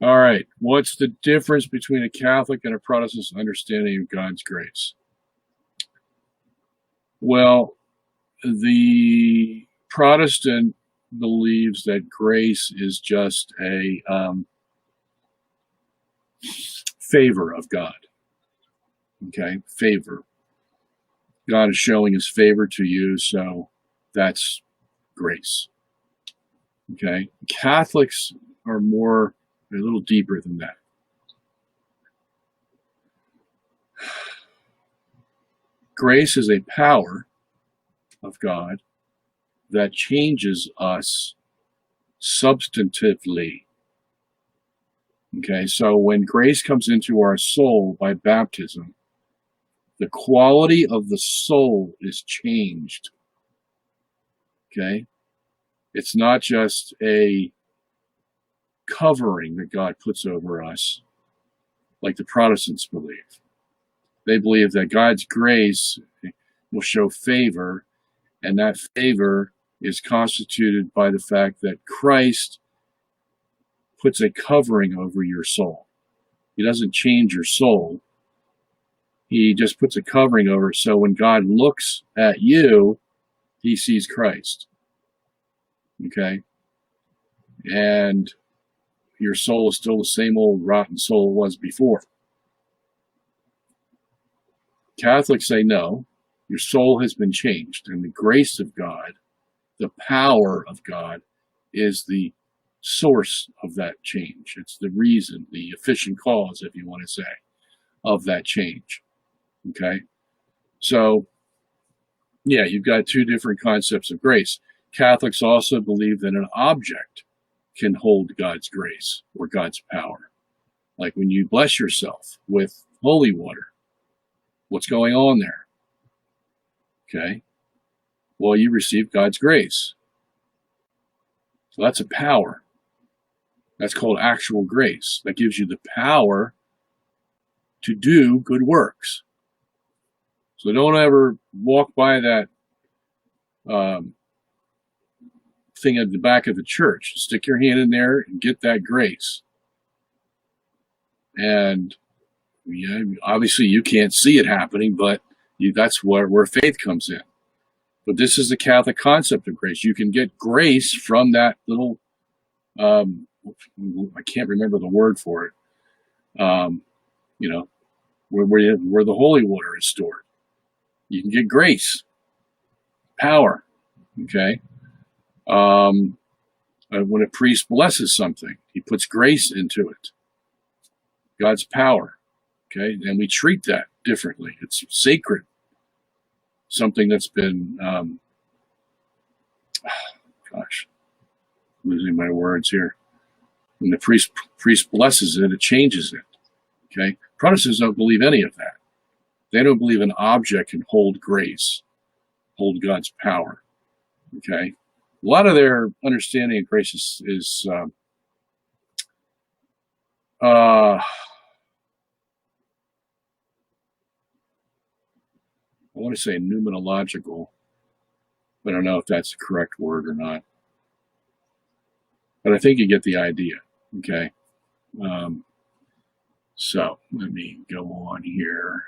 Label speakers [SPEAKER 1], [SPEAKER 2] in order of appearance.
[SPEAKER 1] All right. What's the difference between a Catholic and a Protestant's understanding of God's grace? Well, the Protestant believes that grace is just a favor of God. Okay, favor. God is showing his favor to you, so that's grace. Okay, Catholics are a little deeper than that. Grace is a power of God that changes us substantively. Okay, so when grace comes into our soul by baptism, the quality of the soul is changed. Okay, it's not just a covering that God puts over us, like the Protestants believe. They believe that God's grace will show favor, and that favor is constituted by the fact that Christ puts a covering over your soul. He doesn't change your soul. He just puts a covering over it, so when God looks at you, he sees Christ. Okay? And your soul is still the same old rotten soul it was before. Catholics say no, your soul has been changed, and the grace of God, the power of God, is the source of that change. It's the reason, the efficient cause, if you want to say, of that change. Okay? So, yeah, you've got two different concepts of grace. Catholics also believe that an object can hold God's grace or God's power. Like when you bless yourself with holy water, what's going on there? Okay? Well, you receive God's grace. So that's a power. That's called actual grace. That gives you the power to do good works. So don't ever walk by that thing at the back of the church. Stick your hand in there and get that grace. And yeah, obviously you can't see it happening, but that's where faith comes in. But this is the Catholic concept of grace. You can get grace from that little, I can't remember the word for it, where the holy water is stored. You can get grace, power, okay? When a priest blesses something, he puts grace into it, God's power, okay? And we treat that differently. It's sacred, something that's been, losing my words here. When the priest blesses it, it changes it, okay? Protestants don't believe any of that. They don't believe an object can hold grace, hold God's power, okay? A lot of their understanding of grace is I want to say numerological, but I don't know if that's the correct word or not. But I think you get the idea, okay? So let me go on here.